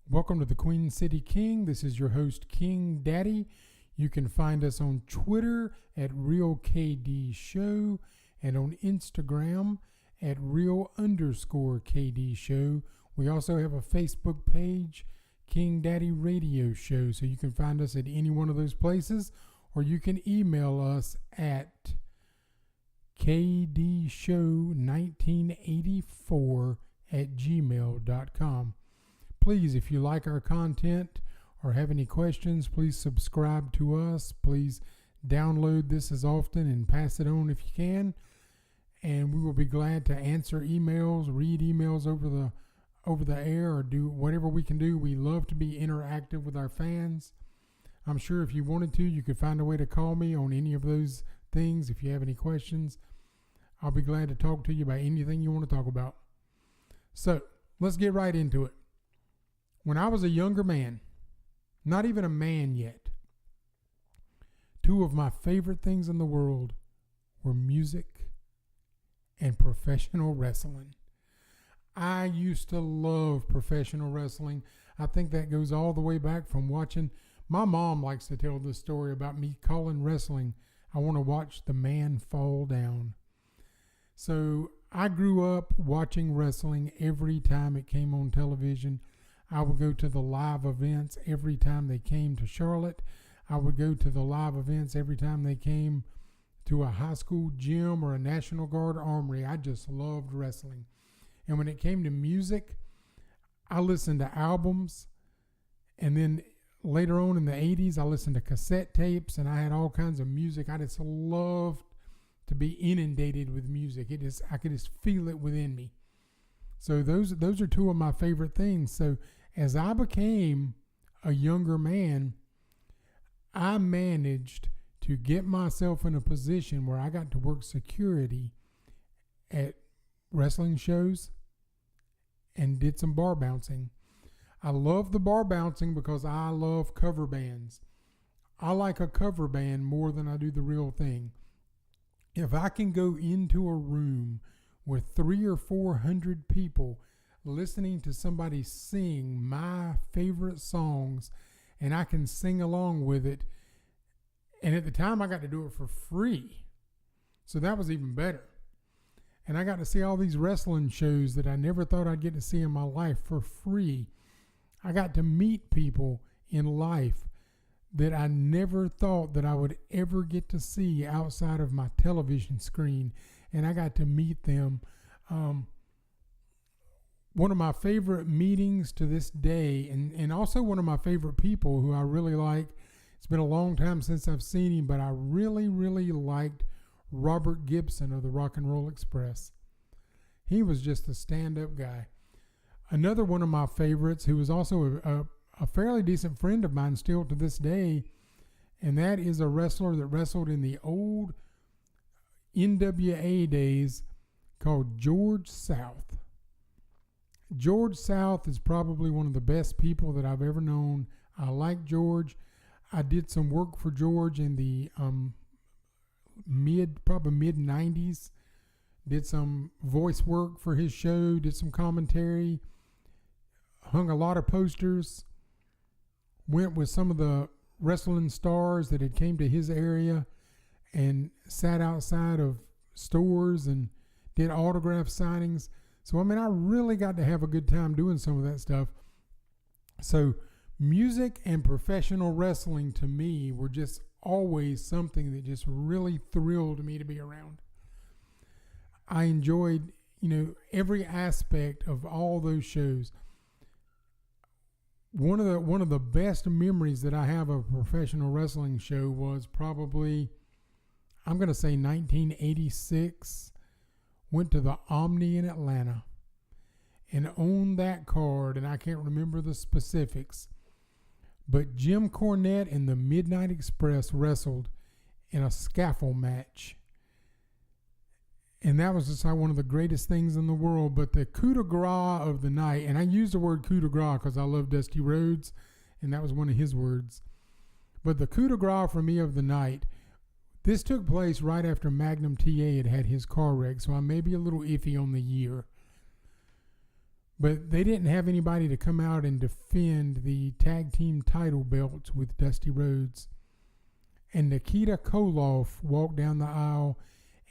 Welcome to the Queen City King. This is your host, King Daddy. You can find us on Twitter at RealKD Show and on Instagram at Real_KD Show. We also have a Facebook page, King Daddy Radio Show. So you can find us at any one of those places, or you can email us at kdshow1984@gmail.com. Please, if you like our content or have any questions, please subscribe to us. Please download this as often and pass it on if you can. And we will be glad to answer emails, read emails over the air, or do whatever we can do. We love to be interactive with our fans. I'm sure if you wanted to, you could find a way to call me on any of those things. If you have any questions, I'll be glad to talk to you about anything you want to talk about. So let's get right into it. When I was a younger man, not even a man yet, two of my favorite things in the world were music and professional wrestling. I used to love professional wrestling. I think that goes all the way back from watching. My mom likes to tell this story about me calling wrestling, I want to watch the man fall down. So I grew up watching wrestling every time it came on television. I would go to the live events every time they came to Charlotte. I would go to the live events every time they came to a high school gym or a National Guard armory. I just loved wrestling. And when it came to music, I listened to albums. And then later on in the 80s, I listened to cassette tapes, and I had all kinds of music. I just loved to be inundated with music. I could just feel it within me. So those are two of my favorite things. So as I became a younger man, I managed to get myself in a position where I got to work security at wrestling shows and did some bar bouncing. I love the bar bouncing because I love cover bands. I like a cover band more than I do the real thing. If I can go into a room with 300 or 400 people listening to somebody sing my favorite songs, and I can sing along with it, and at the time I got to do it for free, so that was even better. And I got to see all these wrestling shows that I never thought I'd get to see in my life for free. I got to meet people in life that I never thought that I would ever get to see outside of my television screen, and I got to meet them. One of my favorite meetings to this day, and also one of my favorite people who I really like, it's been a long time since I've seen him, but I really, really liked Robert Gibson of the Rock and Roll Express. He was just a stand-up guy. Another one of my favorites, who was also a fairly decent friend of mine still to this day, and that is a wrestler that wrestled in the old NWA days called George South. George South is probably one of the best people that I've ever known. I like George. I did some work for George in the probably mid-90s. Did some voice work for his show, did some commentary, hung a lot of posters, went with some of the wrestling stars that had came to his area and sat outside of stores and did autograph signings. So, I mean, I really got to have a good time doing some of that stuff. So, music and professional wrestling to me were just always something that just really thrilled me to be around. I enjoyed, every aspect of all those shows. One of the best memories that I have of a professional wrestling show was probably, I'm going to say 1986. Went to the Omni in Atlanta, and on that card, and I can't remember the specifics, but Jim Cornette and the Midnight Express wrestled in a scaffold match. And that was just like one of the greatest things in the world. But the coup de grace of the night, and I use the word coup de grace because I love Dusty Rhodes, and that was one of his words. But the coup de grace for me of the night, this took place right after Magnum TA had his car wreck, so I may be a little iffy on the year. But they didn't have anybody to come out and defend the tag team title belts with Dusty Rhodes. And Nikita Koloff walked down the aisle,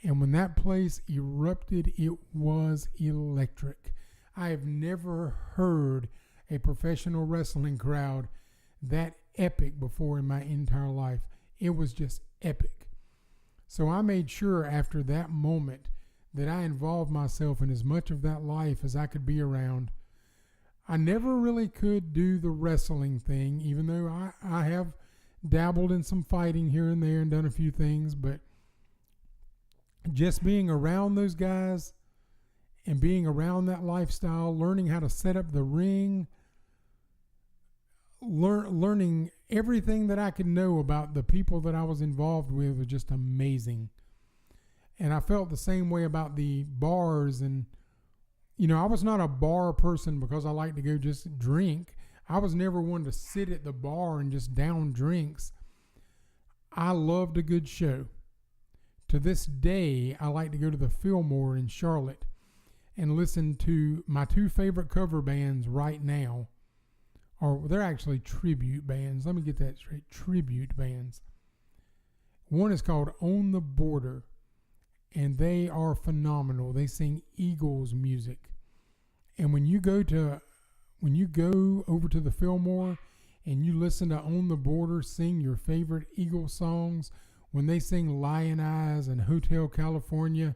and when that place erupted, it was electric. I have never heard a professional wrestling crowd that epic before in my entire life. It was just epic. So I made sure after that moment that I involved myself in as much of that life as I could be around. I never really could do the wrestling thing, even though I have dabbled in some fighting here and there and done a few things, but just being around those guys and being around that lifestyle, learning how to set up the ring, learning everything that I could know about the people that I was involved with was just amazing. And I felt the same way about the bars. And, I was not a bar person because I like to go just drink. I was never one to sit at the bar and just down drinks. I loved a good show. To this day, I like to go to the Fillmore in Charlotte and listen to my two favorite cover bands right now. Or they're actually tribute bands. Let me get that straight. Tribute bands. One is called On the Border, and they are phenomenal. They sing Eagles music. And when you go over to the Fillmore and you listen to On the Border sing your favorite Eagles songs, when they sing Lion Eyes and Hotel California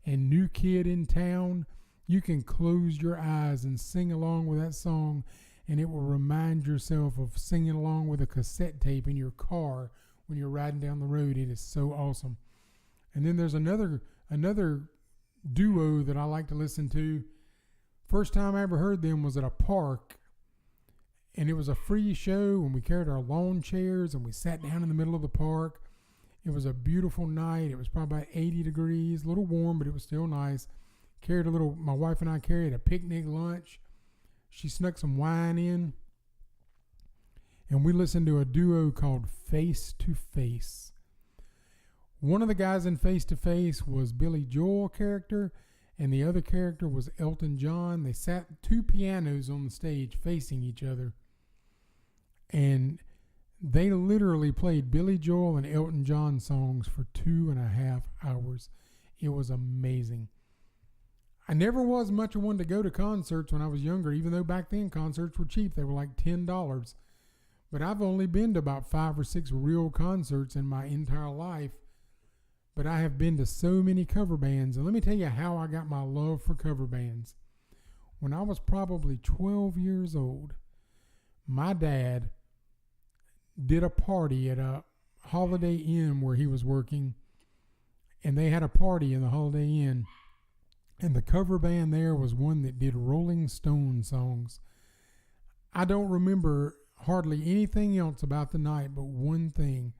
and New Kid in Town, you can close your eyes and sing along with that song, and it will remind yourself of singing along with a cassette tape in your car when you're riding down the road. It is so awesome. And then there's another duo that I like to listen to. First time I ever heard them was at a park, and it was a free show, and we carried our lawn chairs and we sat down in the middle of the park. It was a beautiful night. It was probably about 80 degrees, a little warm, but it was still nice. My wife and I carried a picnic lunch. She snuck some wine in, and we listened to a duo called Face to Face. One of the guys in Face to Face was Billy Joel character, and the other character was Elton John. They sat two pianos on the stage facing each other, and they literally played Billy Joel and Elton John songs for 2.5 hours. It was amazing. I never was much of one to go to concerts when I was younger, even though back then concerts were cheap. They were like $10. But I've only been to about 5 or 6 real concerts in my entire life. But I have been to so many cover bands. And let me tell you how I got my love for cover bands. When I was probably 12 years old, my dad did a party at a Holiday Inn where he was working. And they had a party in the Holiday Inn. And the cover band there was one that did Rolling Stone songs. I don't remember hardly anything else about the night but one thing.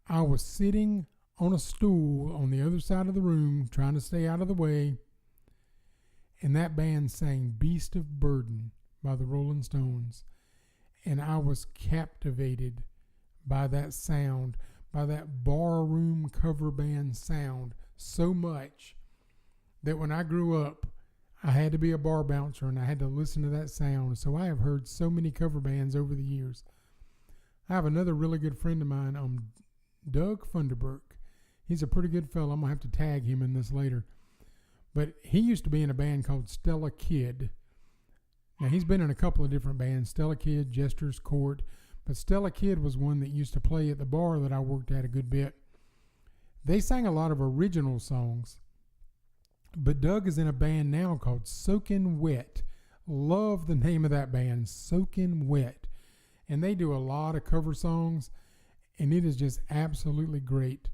I was sitting on a stool on the other side of the room trying to stay out of the way, and that band sang Beast of Burden by the Rolling Stones. And I was captivated by that sound, by that barroom cover band sound so much that when I grew up, I had to be a bar bouncer and I had to listen to that sound. So I have heard so many cover bands over the years. I have another really good friend of mine, Doug Funderburk. He's a pretty good fellow. I'm going to have to tag him in this later. But he used to be in a band called Stella Kid. Now, he's been in a couple of different bands, Stella Kid, Jester's Court. But Stella Kid was one that used to play at the bar that I worked at a good bit. They sang a lot of original songs. But Doug is in a band now called Soakin' Wet. Love the name of that band, Soakin' Wet. And they do a lot of cover songs, and it is just absolutely great.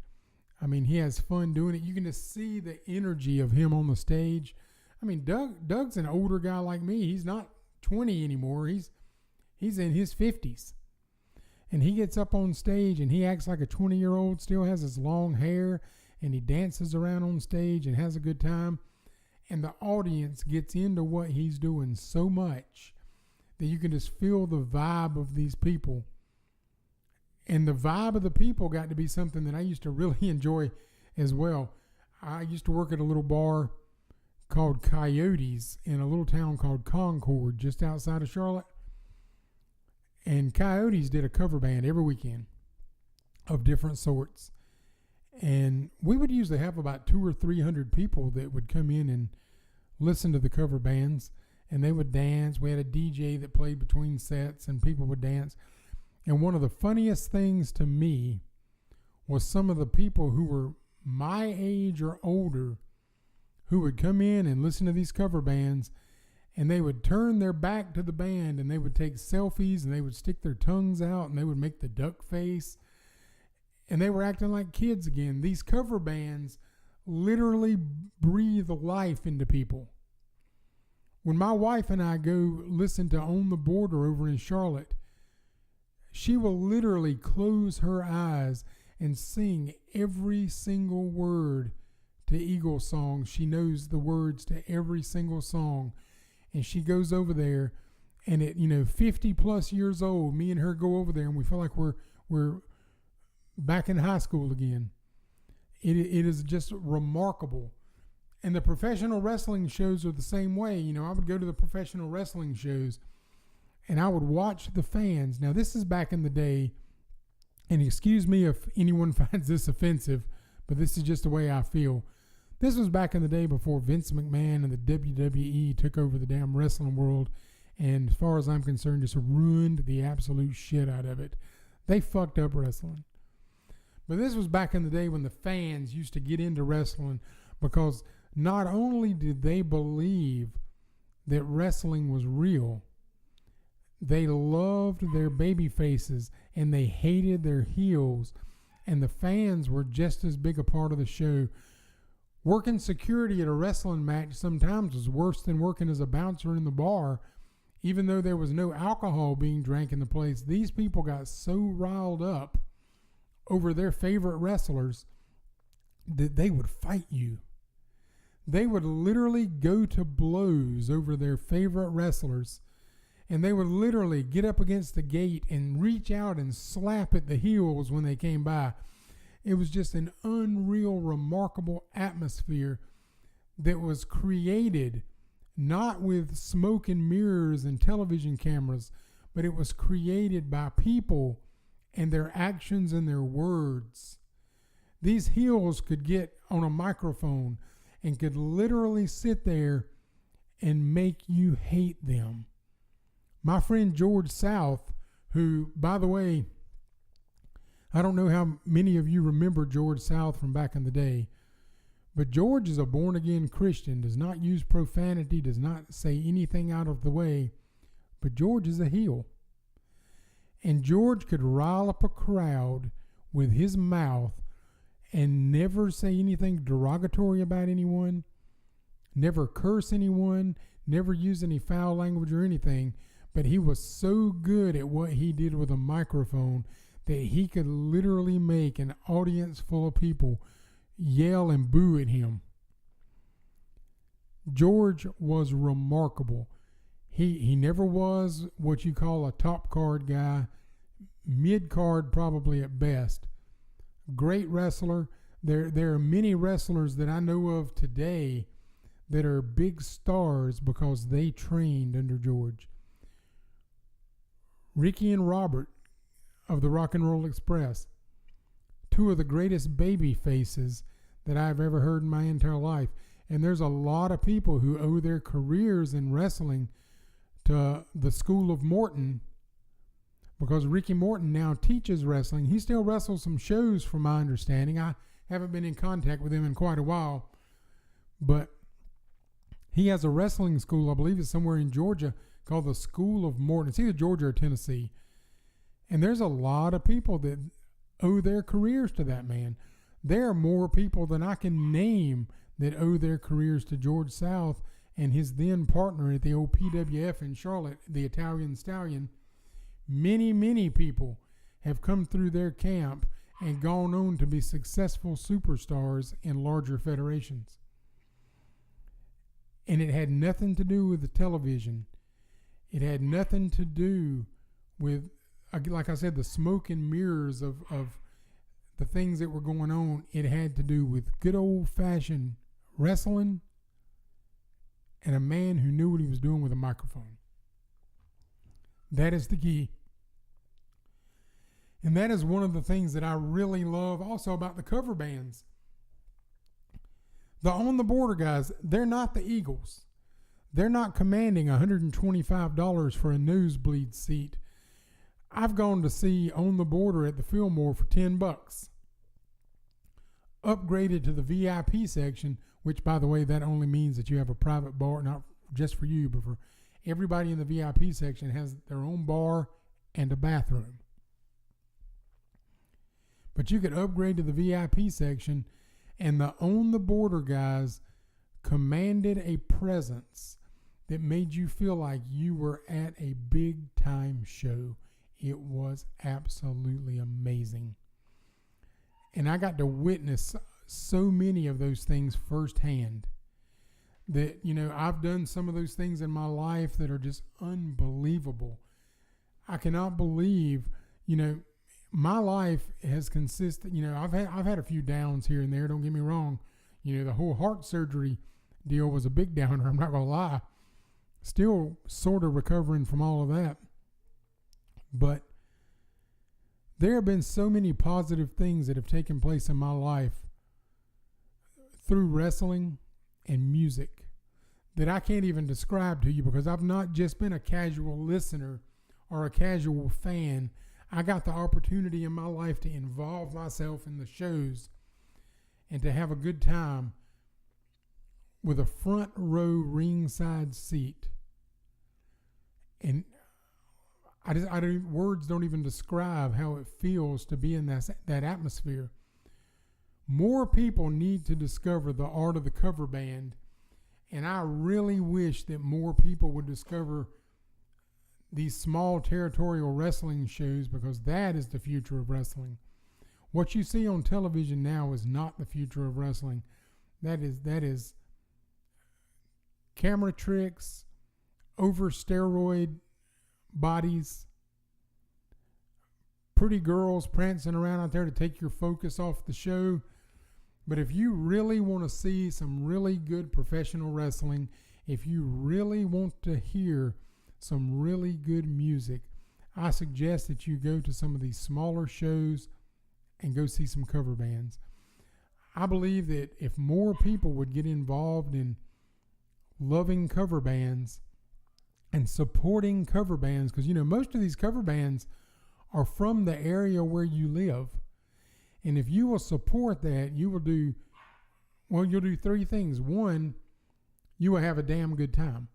I mean, he has fun doing it. You can just see the energy of him on the stage. I mean, Doug's an older guy like me. He's not 20 anymore. He's in his 50s. And he gets up on stage and he acts like a 20-year-old, still has his long hair, and he dances around on stage and has a good time. And the audience gets into what he's doing so much that you can just feel the vibe of these people. And the vibe of the people got to be something that I used to really enjoy as well. I used to work at a little bar called Coyotes in a little town called Concord, just outside of Charlotte. And Coyotes did a cover band every weekend of different sorts. And we would usually have about 200 or 300 people that would come in and listen to the cover bands, and they would dance. We had a DJ that played between sets, and people would dance. And one of the funniest things to me was some of the people who were my age or older who would come in and listen to these cover bands, and they would turn their back to the band, and they would take selfies, and they would stick their tongues out, and they would make the duck face, and they were acting like kids again. These cover bands literally breathe life into people. When my wife and I go listen to On the Border over in Charlotte, she will literally close her eyes and sing every single word to Eagle songs. She knows the words to every single song. And she goes over there, and at 50 plus years old, me and her go over there, and we feel like we're back in high school again. It is just remarkable. And the professional wrestling shows are the same way. I would go to the professional wrestling shows, and I would watch the fans. Now, this is back in the day, and excuse me if anyone finds this offensive, but this is just the way I feel. This was back in the day before Vince McMahon and the WWE took over the damn wrestling world, and as far as I'm concerned, just ruined the absolute shit out of it. They fucked up wrestling. But this was back in the day when the fans used to get into wrestling, because not only did they believe that wrestling was real, they loved their baby faces and they hated their heels, and the fans were just as big a part of the show. Working security at a wrestling match sometimes was worse than working as a bouncer in the bar. Even though there was no alcohol being drank in the place, these people got so riled up over their favorite wrestlers that they would fight you. They would literally go to blows over their favorite wrestlers, and they would literally get up against the gate and reach out and slap at the heels when they came by. It was just an unreal, remarkable atmosphere that was created not with smoke and mirrors and television cameras, but it was created by people and their actions and their words. These heels could get on a microphone and could literally sit there and make you hate them. My friend George South, who, by the way, I don't know how many of you remember George South from back in the day, but George is a born-again Christian, does not use profanity, does not say anything out of the way, but George is a heel. And George could rile up a crowd with his mouth and never say anything derogatory about anyone, never curse anyone, never use any foul language or anything, but he was so good at what he did with a microphone that he could literally make an audience full of people yell and boo at him. George was remarkable. He never was what you call a top card guy, mid card probably at best. Great wrestler. There are many wrestlers that I know of today that are big stars because they trained under George. Ricky and Robert of the Rock and Roll Express, two of the greatest baby faces that I've ever heard in my entire life. And there's a lot of people who owe their careers in wrestling to the school of Morton, because Ricky Morton now teaches wrestling. He still wrestles some shows from my understanding. I haven't been in contact with him in quite a while, but he has a wrestling school, I believe it's somewhere in Georgia, called the School of Morton. It's either Georgia or Tennessee. And there's a lot of people that owe their careers to that man. There are more people than I can name that owe their careers to George South and his then partner at the old PWF in Charlotte, the Italian Stallion. Many, many people have come through their camp and gone on to be successful superstars in larger federations. And it had nothing to do with the television. It had nothing to do with, like I said, the smoke and mirrors of the things that were going on. It had to do with good old-fashioned wrestling and a man who knew what he was doing with a microphone. That is the key. And that is one of the things that I really love also about the cover bands. The On the Border guys, they're not the Eagles. They're not commanding $125 for a nosebleed seat. I've gone to see On the Border at the Fillmore for $10. Upgraded to the VIP section, which, by the way, that only means that you have a private bar, not just for you, but for everybody in the VIP section has their own bar and a bathroom. But you could upgrade to the VIP section, and the On the Border guys commanded a presence that made you feel like you were at a big time show. It was absolutely amazing. And I got to witness so many of those things firsthand that, I've done some of those things in my life that are just unbelievable. I cannot believe, my life has consisted, I've had a few downs here and there, don't get me wrong. The whole heart surgery deal was a big downer, I'm not going to lie. Still sort of recovering from all of that. But there have been so many positive things that have taken place in my life through wrestling and music that I can't even describe to you, because I've not just been a casual listener or a casual fan. I got the opportunity in my life to involve myself in the shows and to have a good time with a front row ringside seat. And words don't even describe how it feels to be in that atmosphere. More people need to discover the art of the cover band, and I really wish that more people would discover these small territorial wrestling shows, because that is the future of wrestling. What you see on television now is not the future of wrestling. That is camera tricks, over steroid bodies, pretty girls prancing around out there to take your focus off the show. But if you really want to see some really good professional wrestling, if you really want to hear some really good music, I suggest that you go to some of these smaller shows and go see some cover bands. I believe that if more people would get involved in loving cover bands and supporting cover bands, because most of these cover bands are from the area where you live, and if you will support that, you'll do three things. One, you will have a damn good time.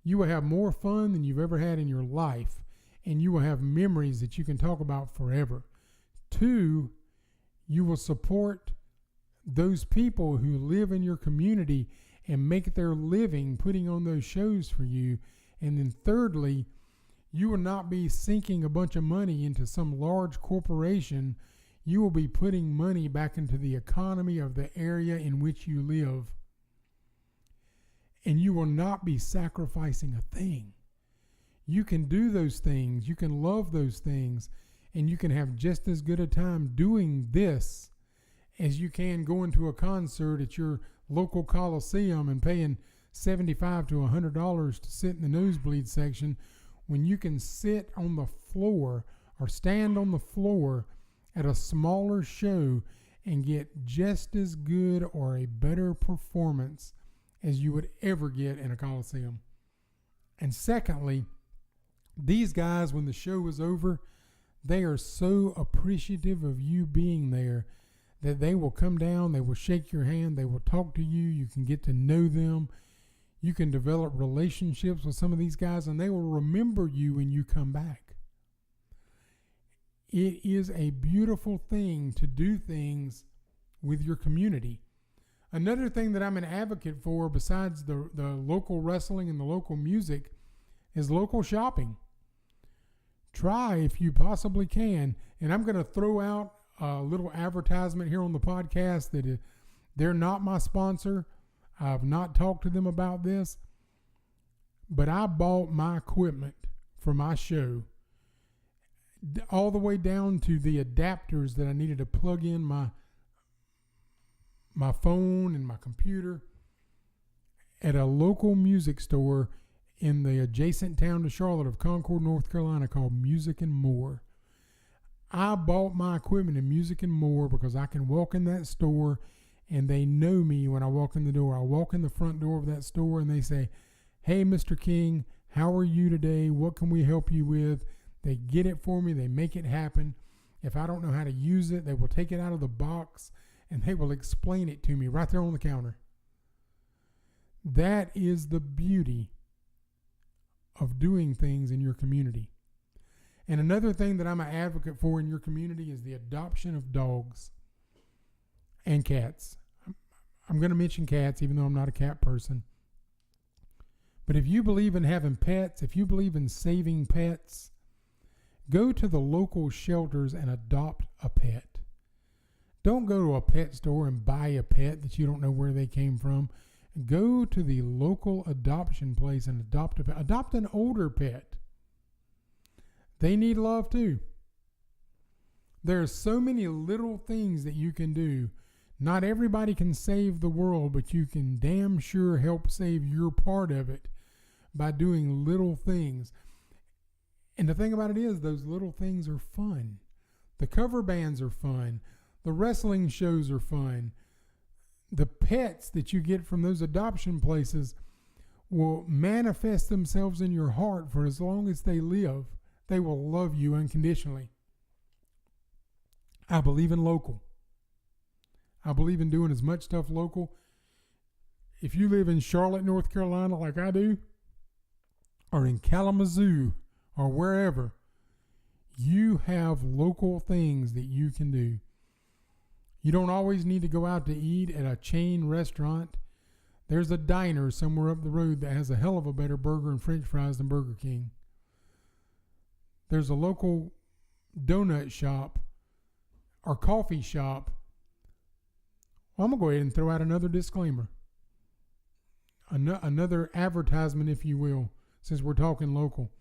You will have more fun than you've ever had in your life, and you will have memories that you can talk about forever. Two, you will support those people who live in your community and make their living putting on those shows for you. And then thirdly, you will not be sinking a bunch of money into some large corporation. You will be putting money back into the economy of the area in which you live. And you will not be sacrificing a thing. You can do those things, you can love those things, and you can have just as good a time doing this as you can going to a concert at your local Coliseum and paying $75 to $100 to sit in the nosebleed section, when you can sit on the floor or stand on the floor at a smaller show and get just as good or a better performance as you would ever get in a Coliseum. And secondly, these guys, when the show is over, they are so appreciative of you being there that they will come down, they will shake your hand, they will talk to you, you can get to know them, you can develop relationships with some of these guys, and they will remember you when you come back. It is a beautiful thing to do things with your community. Another thing that I'm an advocate for, besides the local wrestling and the local music, is local shopping. Try, if you possibly can, and I'm going to throw out a little advertisement here on the podcast that they're not my sponsor. I've not talked to them about this, but I bought my equipment for my show, all the way down to the adapters that I needed to plug in my phone and my computer. at a local music store in the adjacent town to Charlotte of Concord, North Carolina, called Music and More. I bought my equipment in Music and More because I can walk in that store and they know me when I walk in the door. I walk in the front door of that store and they say, "Hey, Mr. King, how are you today? What can we help you with?" They get it for me. They make it happen. If I don't know how to use it, they will take it out of the box and they will explain it to me right there on the counter. That is the beauty of doing things in your community. And another thing that I'm an advocate for in your community is the adoption of dogs and cats. I'm going to mention cats, even though I'm not a cat person. But if you believe in having pets, if you believe in saving pets, go to the local shelters and adopt a pet. Don't go to a pet store and buy a pet that you don't know where they came from. Go to the local adoption place and adopt a pet. Adopt an older pet. They need love too. There are so many little things that you can do. Not everybody can save the world, but you can damn sure help save your part of it by doing little things. And the thing about it is, those little things are fun. The cover bands are fun. The wrestling shows are fun. The pets that you get from those adoption places will manifest themselves in your heart for as long as they live. They will love you unconditionally. I believe in local. I believe in doing as much stuff local. If you live in Charlotte, North Carolina, like I do, or in Kalamazoo, or wherever, you have local things that you can do. You don't always need to go out to eat at a chain restaurant. There's a diner somewhere up the road that has a hell of a better burger and french fries than Burger King. There's a local donut shop or coffee shop. Well, I'm going to go ahead and throw out another disclaimer. Another advertisement, if you will, since we're talking local.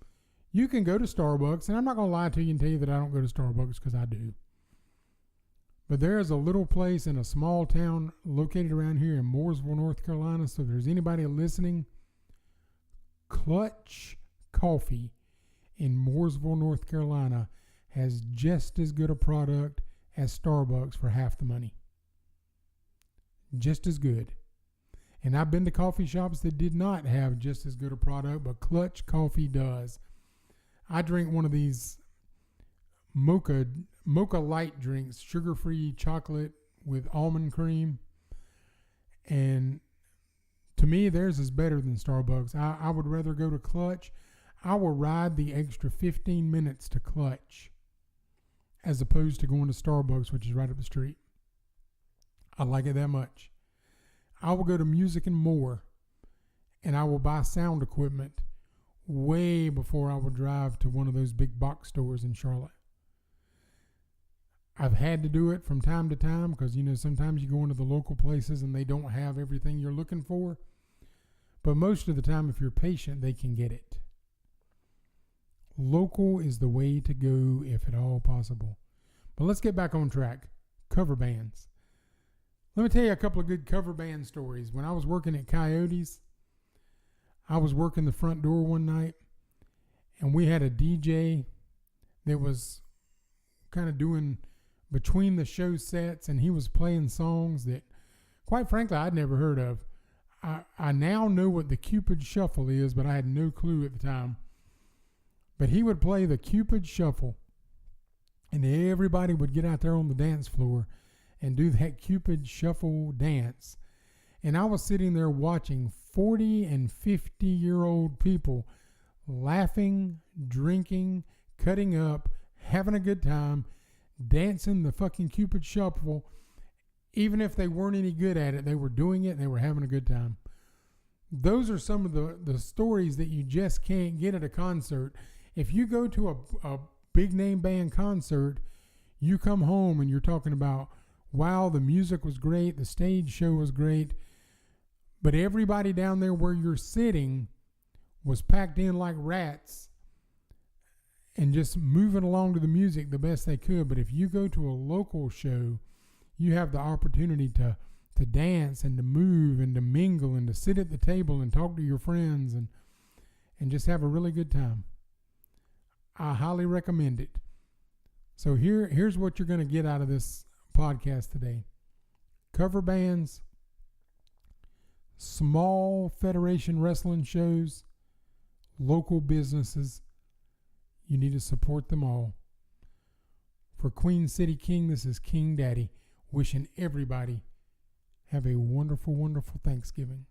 You can go to Starbucks, and I'm not going to lie to you and tell you that I don't go to Starbucks, because I do. But there is a little place in a small town located around here in Mooresville, North Carolina. So if there's anybody listening, Clutch Coffee in Mooresville, North Carolina has just as good a product as Starbucks for half the money. Just as good. And I've been to coffee shops that did not have just as good a product, but Clutch Coffee does. I drink one of these mocha light drinks, sugar-free chocolate with almond cream. And to me, theirs is better than Starbucks. I would rather go to Clutch. I will ride the extra 15 minutes to Clutch as opposed to going to Starbucks, which is right up the street. I like it that much. I will go to Music and More, and I will buy sound equipment way before I will drive to one of those big box stores in Charlotte. I've had to do it from time to time because, sometimes you go into the local places and they don't have everything you're looking for. But most of the time, if you're patient, they can get it. Local is the way to go if at all possible. But let's get back on track. Cover bands. Let me tell you a couple of good cover band stories. When I was working at Coyotes, I was working the front door one night, and we had a DJ that was kind of doing between the show sets, and he was playing songs that, quite frankly, I'd never heard of. I now know what the Cupid Shuffle is, but I had no clue at the time. But he would play the Cupid Shuffle, and everybody would get out there on the dance floor and do that Cupid Shuffle dance. And I was sitting there watching 40 and 50-year-old people laughing, drinking, cutting up, having a good time, dancing the fucking Cupid Shuffle. Even if they weren't any good at it, they were doing it and they were having a good time. Those are some of the stories that you just can't get at a concert. If you go to a big name band concert, you come home and you're talking about, wow, the music was great, the stage show was great, but everybody down there where you're sitting was packed in like rats and just moving along to the music the best they could. But if you go to a local show, you have the opportunity to to dance and to move and to mingle and to sit at the table and talk to your friends and just have a really good time. I highly recommend it. So here's what you're going to get out of this podcast today. Cover bands, small federation wrestling shows, local businesses. You need to support them all. For Queen City King, this is King Daddy, wishing everybody have a wonderful, wonderful Thanksgiving.